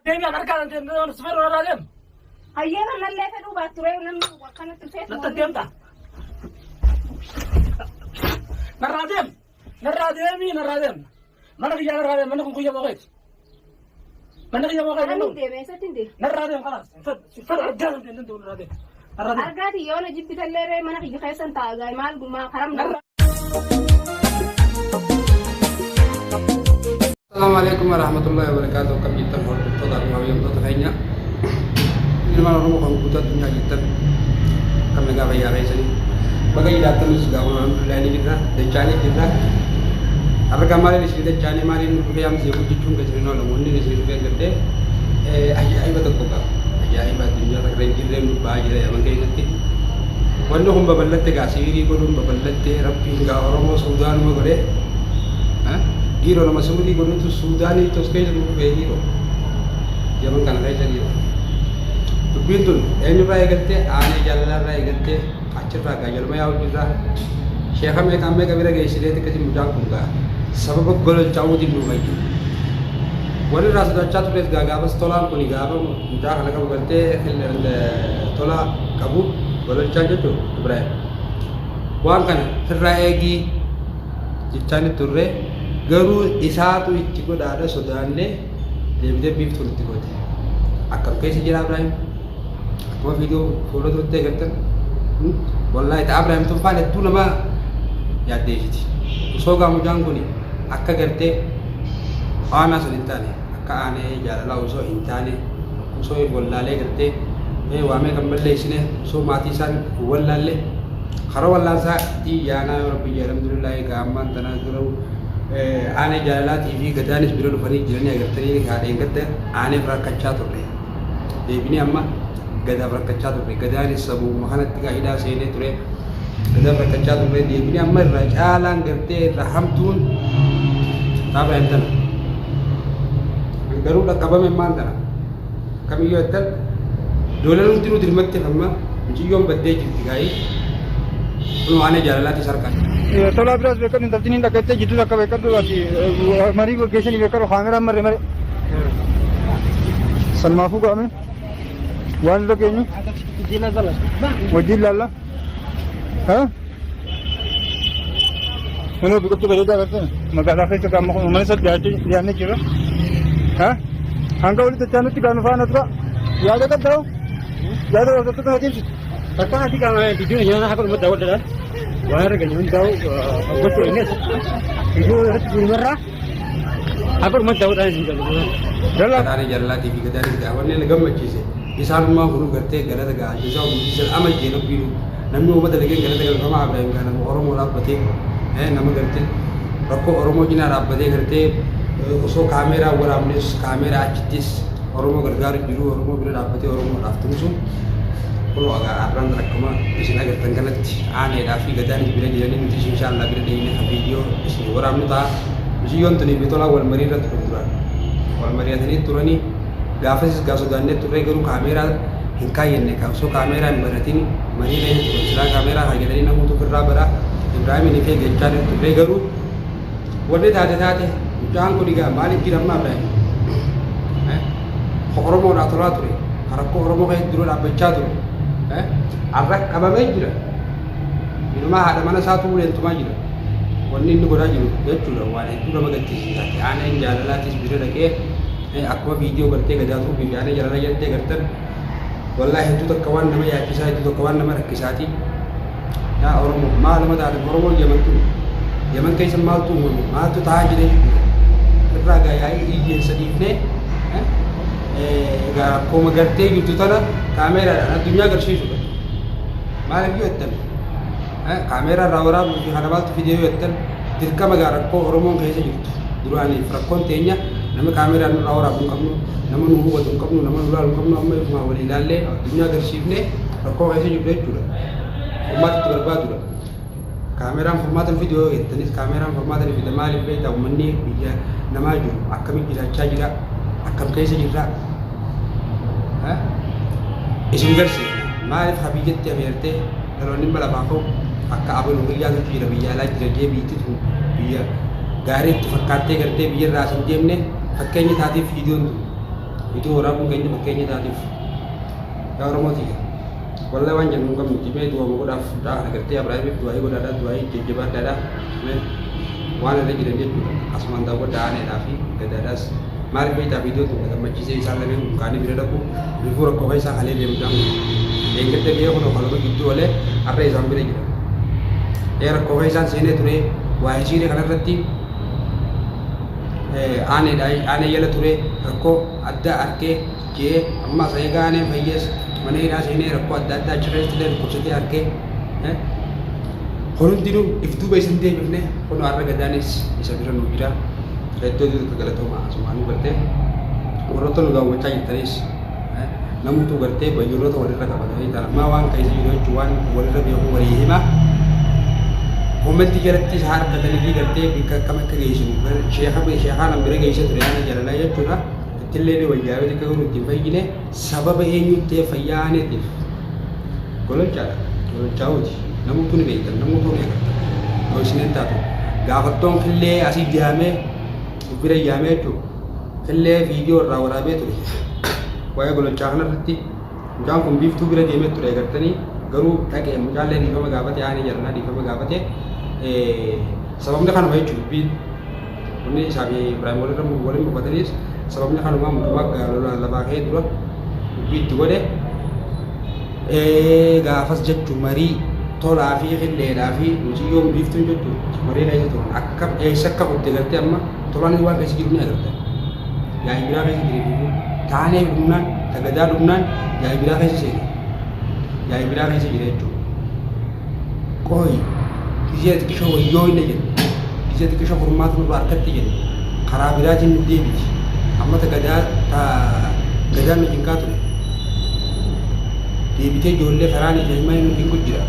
Deemi harkaan deemnee sifeer wararaa deemu. Hayyeena nallee fedhuu baatturee namni akkanatti feetu. Natti deemta. Narraa deem. Narraa deem. Mana kiyyaa narraa deem. Manni kun kiyya boqeeti. Manni kiyya boqeeti. Ani deeme eessatti hin deeme. Narraa deem kanaas. Fedha addaa hin deemne narraa deem. Narraa deem. Argaati yoo na jibbitallee mana kiyya keessan taagaa maal gummaa karam narra. Assalamualaikum warahmatullahi wabarakatuh. Kami kita hormat dan kami bertanya. Ini mana rumah kamu buat punya kita. Kami negara ya guys ini. Bagai datang juga alhamdulillah ini kita. Dejani kita. Apa kemarin di sini dejani kemarin kami siapa cucung ke sini nolong ini di sini kerja. Ayah betul kok. Ayah dunia tak keren kira lupa aja ya mungkin nanti. Wando hum babalat te gasiri ko hum babalat te rabbi ga oromo sudan mo gore. Hero nama Saudi ko itu Sudan itu sekali itu hero. Zaman kan saya jadi. Begitu, ini raya gete, ane jalan raya gete, aceh raga jalan maya udah. Syekh kami kabira guys, dia tikasi mujang kunga. Sebab gol jauh di luar itu. Wali ras dah catu pes gaga bas tolan kuni gaga mujang anak kamu gete, tola kabu gol jauh itu, berapa? Wan kan raya gi, jicane turre. Garu isatu itti godada sodanne debde bif tulti gode akam kaisi jira Ibrahim akam video foto tutte gartan wallahi ta Ibrahim tum fale tu nama ya dejiti soga mujanguni akka garte ana solintane akka ane jara law so intane so wallale garte wame kamballe isine so matisan wallalle khara wallasa ti yana rabbi alhamdulillah ga amman tanazuru ane jalala TV gadanis biro fani jirani agar tani ka den gadda ane brakaccha turre debini amma gada brakaccha turre gadanis sabu mahanat tiga ida sene turre gada brakaccha turre debini amma rajalan garte rahamtun taba entan garu da kabame mandana kami yo etal dolalun tiru dirmatte amma jiyom badde jitigai no ane jalala ti sarkan tola beras bekar ni daftin inda kete jitu dakka bekar do ati mari ko gesen bekar khangara mare mare salmafu ga me wan do keni jina dala wajil lalla ha ono bikot to beda karte magala fe ka mo mane sab jaati yaane kira ha hanga wali to chanu ti ganu fa natra yaade ka daw yaade to to hajin takka ati ka me video yana ha ko mo daw dala wahar ganyan daw betul ini itu merah apa rumah daw tadi juga dalam dari jalan TV dari awannya legam macam sih isar rumah guru gerte gara gara jauh misal amal jeno biru namu obat lagi gara gara sama Ibrahim kan orang orang bete nama gerte rokok orang mau jinak bete gerte uso kamera orang nis kamera acitis orang mau gara biru orang mau biru bete orang mau daftar musuh kalau agak arang rekama di sini agak tenggelat ane dafi gadani bila dia ni nanti insyaallah bila dia ini video di sini orang ni tak mesti yon tu ni betul awal marirat turun awal marirat ini turun ni gafas gaso ganne turun garu kamera hingkai ni kau so kamera ni beratin marirat ni turun sila kamera hari dari namu tu kerja berak Ibrahim ini ke gencar turun garu wade dah jangan kau diga balik kira mana orang mau raturan turun harap kau orang mau kayak dulu dapat catur arrak abamai jira ilma hada mana satu bulan tuma jira wonni ni goda jiru betul wala itu nama ganti tapi ane jalala tis biro dake akwa video berte gada tu bi ane jalala yente gartan wallahi itu tak kawan nama ya kisah itu tak kawan nama kisati ya orang malam ada orang zaman kai semal tu ma tu tahajire kerja gaya ini sedihne ga ko magarte gitu tala kamera dunia garshi juga malam yo etan kamera rawra di hanabat video etan dirka magara ko hormon kaise gitu durani frakon tenya nama kamera rawra bun kamnu nama nuhu bun kamnu nama ulal kamnu amma ma wali lalle dunia garshi ne ko kaise juga itu umat terbadu kamera format video etan kamera format video mali beta umni bija nama ju akami jira chajira akam kaise jira isin versi maaf habijat ya berte kalau ni malah aku akka abang nunggu yang tu biya la jira bi tu biya garit fakate garte biya rasan jemne fakkenya tadi video tu itu orang pun kayaknya makanya tadi ya orang mau tiga walau wan jangan kamu tiba dua mau dah ngerti ya berarti dua itu ada dua itu jebat ada wana ada jadi dia asman tahu dah ane tapi ada mari kita video tu ada macam sih salah ni bukan ni bila aku before aku kaisa kali dia macam yang kita dia kalau begitu oleh apa yang sampai kita ya aku kaisa sini tu ni wajib dia kena reti ane yala tu ni aku ada arke je amma saya kan ni bayas mana ira sini aku ada cerita tu dan kursi arke Horun tiru iftu bay sende bifne kono arra gadanis isa bira no bira itu kegala to ma sumanu berte oroto luga wacha itaris namu tu berte bayuro to wala ka badai tar mawang kai si cuan wala bi ho wari hima homenti gerati har kadali garte bika kama ka geisu ber sheikha nam bire geisu triana jarala ya tuna tille ne wayawe de kaguru timbai gine sabab enyu te fayane te golon chauji namu tu ni beitan namu tu ne ko sinen ta to gafatton kille asi diame bira yame to kille video rawara be to waya golon chahna rati jam kum bif tu bira diame to regatani garu take mujalle ni kama gabate ani jarna di kama gabate sababnya kan bayi cubi ini sabi Ibrahim boleh berkatanis sababnya kan rumah mutlak kalau labake dulu itu deh gafas jet cumari tola fi khille da fi uji yom biftun jottu mari lay to akam sakka ko tegalte amma tolani wa kasi girni agarta ya ibra kasi girni tane dunnan tagada dunnan ya ibra kasi sey ya ibra kasi girni to koy kizet kisho yoy ne jen kizet kisho format no barkat jen kharabira jin debi amma tagada ta gada me jinkatu debi te jolle farani jemay no kujira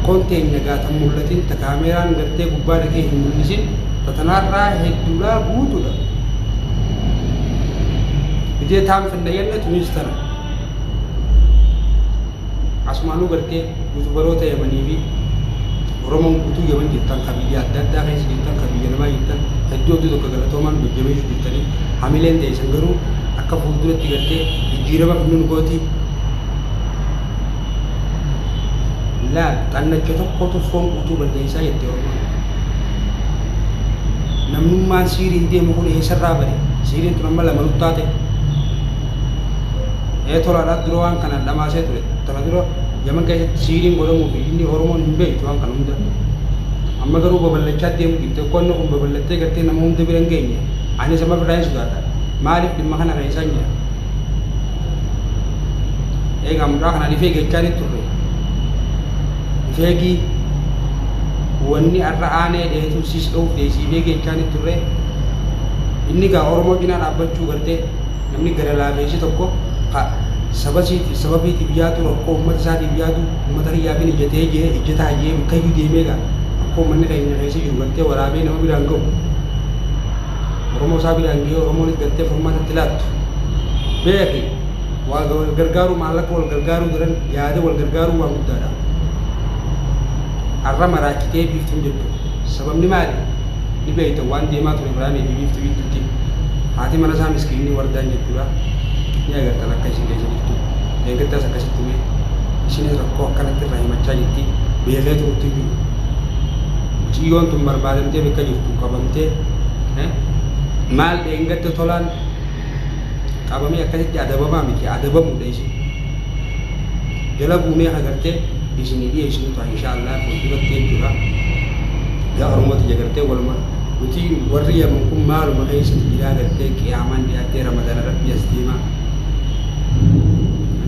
konten negata mulatin ta kameraan garte gubbaa dhaqee hin mul'isin tatanarraa hedduudha guutuudha bidee taam fannayyanna ministara asmaanuu gartee yuutubaroota yamanii fi oromoon guutuu yaman jirtan kabiyya adda addaa keessa jirtan kabiyya namaa jirtan hedduu hedduu tokko galatoomaan jajjabeessu jirtanii hamileen ta'esan garuu akka fuulduratti gartee jijjiirama kennuun gooti la tanna tokko to fon utu baldeessa yette orma namnummaan siiriin deemu kun eessarraa bare siiriin tun amma lama nuttaate tolaadhaa dura waan kana dhamaasee ture tana dura yaman keessatti siiriin godhamuu fi inni oromoon hin beektu waan kana hunda amma garuu babal'achaa deemu gitte qonna kun babal'attee gartee nama hunda bira hin geenye ani sama biraan sodaata maaliif dhimma kana keessaan jira eegaa mucaa kana dhifee gechaanii turre fegi wanni arra ane deetu sis of de si bege chani turre inni ga oromo jina dhaabachuu garte namni gara laabeesi tokko sababii biyyaatu rakkoo ummata isaatiif yaadu ummata riyyaafin ijjataa jee kayyuu deemee gaa akkoo manni keenya keessa jiru gartee waraabee nama biraan ga'u oromoo isaa biraan ga'ee oromoonis gartee furmaatatti laattu beeki wal gargaaru maallaqa wal gargaaruu jiran yaada wal gargaaruu waan guddaadha arra maraakitee biiftuun jettu sababni maali ni beeyta waan deemaa ture biraamee biiftuu bittutti haati mana isaa miskiinni wardaan jechuudha ni agartan akka isin keessa jirtu eeggattaas akkasitti mee isinis rakkoo akkanatti irraa himachaa jirti beekee turutti jiru ciyyoon tun barbaadamtee bakka jirtu qabamtee maal dheengatte tolaan qabamee akkasitti adabamaa miti adabamuudha isin jala buumee agartee isin dhiyeessinu ta'a inshaallah fuulduratti jechuudha yaa oromooti jagartee waluma nuti warri yaman kun maaluma keessatti jiraa gartee qiyaamaan dhiyaattee ramadaan rabbi as deemaa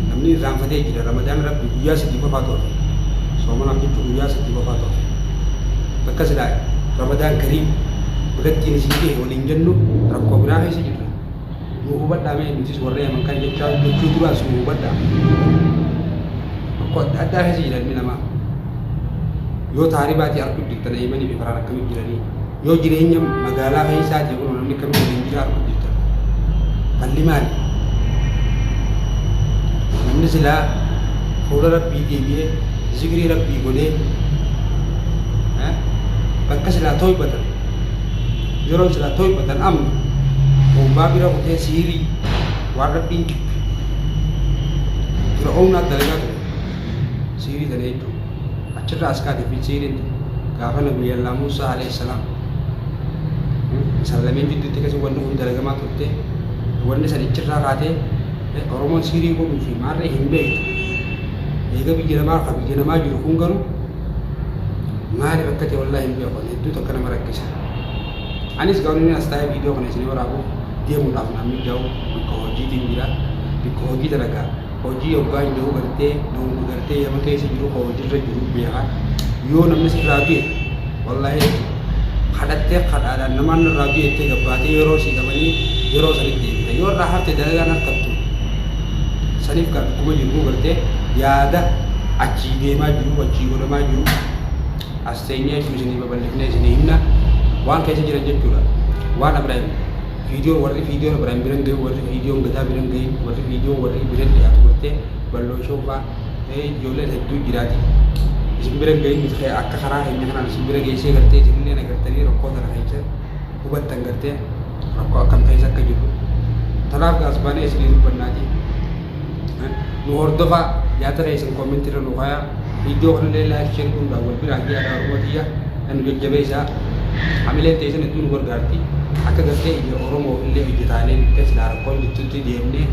namni irraanfatee jira ramadaan rabbi guyyaa sadii qofaa toofe soomanaaf jechuun guyyaa sadii qofaa toofe bakka silaa ramadaan kariim birattiin isin dhihe waliin jennu rakkoo biraa keessa jirra nu hubadhaame nutis warra yaman kan jechaa jechuu duraas nu hubadhaame kod adda keessa jiran nama yoo taaribaati arguu dirtan eemanii fi faraan akkamii jiranii yoo jireenya magaalaa keessaati kun namni kamii waliin jira arguu dirtan balli maali namni silaa fuula rabbii deebi'ee zikrii rabbii godhee bakka silaa tooybatan yeroo silaa tooybatan amma bombaa bira kutee siirii waan rabbiin jibbe fir'aawnaat dalagaa ture siirii tana jechuudha achirraa as kaatee fi siiriin gaafa nabiyyallaa Muusaa alayhi salaam isaan lameen jidduutti akkasii wanni kun dalagamaa turte wanni san achirraa kaatee Oromoon siirii godhuu fi maarree hin beektu eega biyya namaa jiru kun garuu maaliif akka ta'e wallaahi hin beeku hedduu tokko nama rakkisa. Anis gaa'onni as taa'ee viidiyoo kana isin waraabuuf deemuudhaaf namni jahu bakka hojiitiin jira bakka hojii dalagaa hojii yoggaa hin jiru gartee nama gartee yama keessa jiru hojiirra jiru beekaa yoo namni sirraa du'e wallaahi kadhattee kadhaadhaan namaan irraa du'ettee gabbaatee yeroo sii qabanii yeroo sanitti deebita yoo irraa hafte dalagaan harkattu saniif kan akkuma jiru gartee yaada achii deemaa jiru achii godhamaa jiru as teenyee jechuun isinii babal'ifnee isinii himna waan keessa jiran jechuudha waan Ibraahim warri viidiyoon Ibraahim biran gahu warri viidiyoon gadaa biran gahin warri viidiyoon warri biran dhiyaatu gortee balloo shoofaa ijoolleen hedduu jiraati isin biran gahin miti akka karaa keenya kanaan isin bira geessee gartee isinillee agartanii rakkoo kana keessa hubattan gartee rakkoo akkam keessa akka jiru tanaaf gaasbaanee isinii dubbannaati nu hordofaa yaada isin koomentirra nu kaayaa video kanallee laayik sheer godhuudhaan wal biraa fi aadaa Oromootiyaa kan jajjabeessaa hamileen teessan hedduu nu gargaarti akka gartee ija Oromoo illee hojjetaalee akka silaa rakkoon jettutti deemnee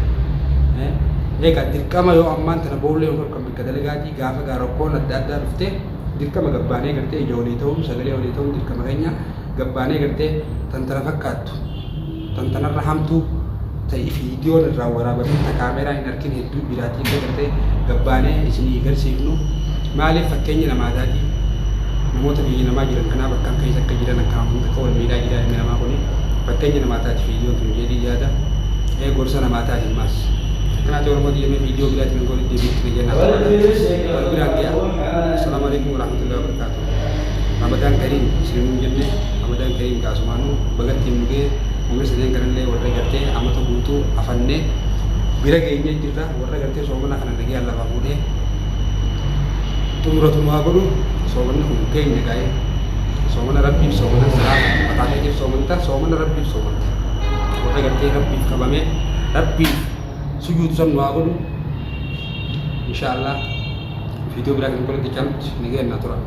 eegaa dirqama yoo ammaan tana boollee yookaan kan bakka dalagaatii gaafa rakkoon adda addaa dhuftee dirqama gabbaanee gartee ija walii ta'uun sagalee walii ta'uun dirqama keenya gabbaanee gartee tantana fakkaattu tantanarra hamtuu ta'e viidiyoon irraa waraabamee kaameeraa hin argin hedduu biraatii illee gartee gabbaanee isinii agarsiifnu maaliif fakkeenya namaataati namoota biyya namaa jiran kanaa bakka keessa akka jiran akka hunda wal miidhaa jira ilmi namaa kuni fakkeenya namaataati viidiyoon kun jedhii yaada gorsa namaataati maas kanaati Oromoo diimee viidiyoo biraatiin goon itti deebiitti jennaa biraan gaya assalaamu alaykum warahmatullahi wabarakatuh Ramadan Karim Muslimin jenne Ramadan Karim kaasumaanu bagatti nugee umur sedang kanallee warra gartee amata guutuu afannee bira geenyee jirra warra gartee soomana kana nagee Allah fuudhee tumuratumaa godhu soomana kun keenya gaa'ee soomana rabbiif soomana salaata mataa keetiif soomana rabbiif soomanta warra gartee rabbiif qabamee rabbiif sujuutu san nu haa godhu inshaallah viidiyoo biraa kan godhatti camti nagee na tura